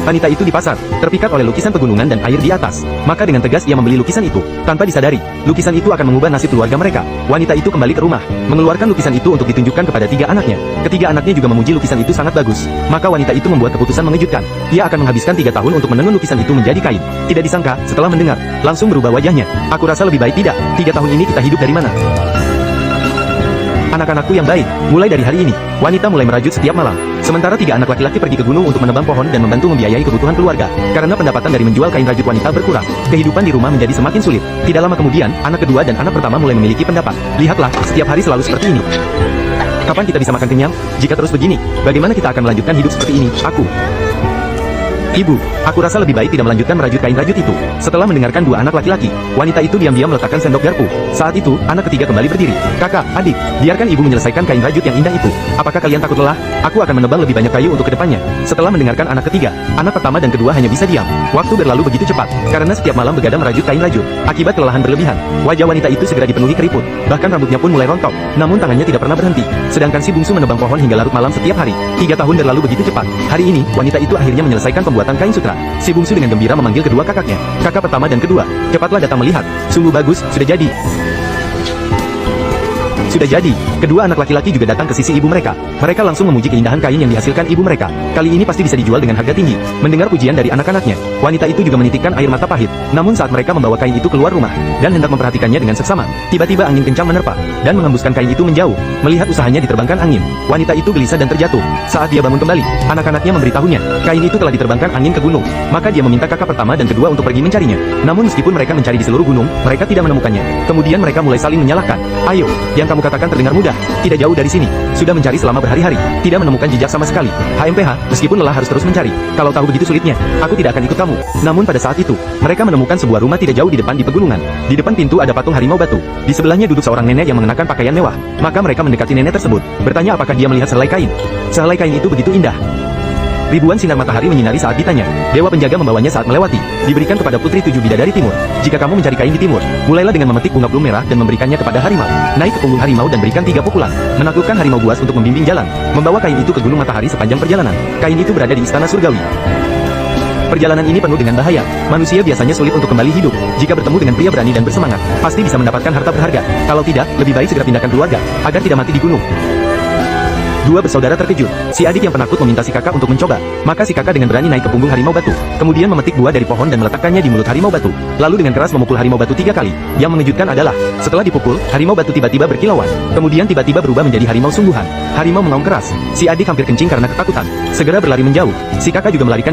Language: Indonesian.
Wanita itu di pasar, terpikat oleh lukisan pegunungan dan air di atas. Maka dengan tegas ia membeli lukisan itu. Tanpa disadari, lukisan itu akan mengubah nasib keluarga mereka. Wanita itu kembali ke rumah, mengeluarkan lukisan itu untuk ditunjukkan kepada 3 anaknya. Ketiga anaknya juga memuji lukisan itu sangat bagus. Maka wanita itu membuat keputusan mengejutkan. Ia akan menghabiskan 3 tahun untuk menenun lukisan itu menjadi kain. Tidak disangka, setelah mendengar, langsung berubah wajahnya. Aku rasa lebih baik tidak. 3 tahun ini kita hidup dari mana? Anak-anakku yang baik, mulai dari hari ini, wanita mulai merajut setiap malam. Sementara 3 anak laki-laki pergi ke gunung untuk menebang pohon dan membantu membiayai kebutuhan keluarga. Karena pendapatan dari menjual kain rajut wanita berkurang, kehidupan di rumah menjadi semakin sulit. Tidak lama kemudian, anak kedua dan anak pertama mulai memiliki pendapat. Lihatlah, setiap hari selalu seperti ini. Kapan kita bisa makan kenyang? Jika terus begini, bagaimana kita akan melanjutkan hidup seperti ini? Ibu, aku rasa lebih baik tidak melanjutkan merajut kain rajut itu. Setelah mendengarkan 2 anak laki-laki, wanita itu diam-diam meletakkan sendok garpu. Saat itu, anak ketiga kembali berdiri. Kakak, adik, biarkan ibu menyelesaikan kain rajut yang indah itu. Apakah kalian takut lelah? Aku akan menebang lebih banyak kayu untuk kedepannya. Setelah mendengarkan anak ketiga, anak pertama dan kedua hanya bisa diam. Waktu berlalu begitu cepat, karena setiap malam begadang merajut kain rajut. Akibat kelelahan berlebihan, wajah wanita itu segera dipenuhi keriput. Bahkan rambutnya pun mulai rontok, namun tangannya tidak pernah berhenti. Sedangkan si bungsu menebang pohon hingga larut malam setiap hari. 3 tahun berlalu begitu cepat. Hari ini, wanita itu akhirnya menyelesaikan pembuatan kain sutra. Si bungsu dengan gembira memanggil kedua kakaknya. Kakak pertama dan kedua, cepatlah datang melihat. Sungguh bagus, sudah jadi. Sudah jadi, kedua anak laki-laki juga datang ke sisi ibu mereka. Mereka langsung memuji keindahan kain yang dihasilkan ibu mereka. Kali ini pasti bisa dijual dengan harga tinggi. Mendengar pujian dari anak-anaknya, wanita itu juga menitikkan air mata pahit. Namun saat mereka membawa kain itu keluar rumah dan hendak memperhatikannya dengan seksama, tiba-tiba angin kencang menerpa dan menghembuskan kain itu menjauh. Melihat usahanya diterbangkan angin, wanita itu gelisah dan terjatuh. Saat dia bangun kembali, anak-anaknya memberitahunya, kain itu telah diterbangkan angin ke gunung. Maka dia meminta kakak pertama dan kedua untuk pergi mencarinya. Namun meskipun mereka mencari di seluruh gunung, mereka tidak menemukannya. Kemudian mereka mulai saling menyalahkan. Ayo, yang kamu katakan terdengar mudah. Tidak jauh dari sini. Sudah mencari selama berhari-hari. Tidak menemukan jejak sama sekali. HMPH, meskipun lelah harus terus mencari. Kalau tahu begitu sulitnya, aku tidak akan ikut kamu. Namun pada saat itu, mereka menemukan sebuah rumah tidak jauh di depan di pegunungan. Di depan pintu ada patung harimau batu. Di sebelahnya duduk seorang nenek yang mengenakan pakaian mewah. Maka mereka mendekati nenek tersebut, bertanya apakah dia melihat sehelai kain. Sehelai kain itu begitu indah. Ribuan sinar matahari menyinari saat ditanya. Dewa penjaga membawanya saat melewati. Diberikan kepada putri 7 bidadari timur. Jika kamu mencari kain di timur, mulailah dengan memetik bunga belum merah dan memberikannya kepada harimau. Naik ke punggung harimau dan berikan 3 pukulan. Menaklukkan harimau buas untuk membimbing jalan. Membawa kain itu ke gunung matahari sepanjang perjalanan. Kain itu berada di istana surgawi. Perjalanan ini penuh dengan bahaya. Manusia biasanya sulit untuk kembali hidup. Jika bertemu dengan pria berani dan bersemangat, pasti bisa mendapatkan harta berharga. Kalau tidak, lebih baik segera pindahkan keluarga, agar tidak mati di gunung. 2 bersaudara terkejut. Si adik yang penakut meminta si kakak untuk mencoba. Maka si kakak dengan berani naik ke punggung harimau batu. Kemudian memetik buah dari pohon dan meletakkannya di mulut harimau batu. Lalu dengan keras memukul harimau batu 3 kali. Yang mengejutkan adalah, setelah dipukul, harimau batu tiba-tiba berkilauan. Kemudian tiba-tiba berubah menjadi harimau sungguhan. Harimau mengaum keras. Si adik hampir kencing karena ketakutan. Segera berlari menjauh. Si kakak juga melarikan diri.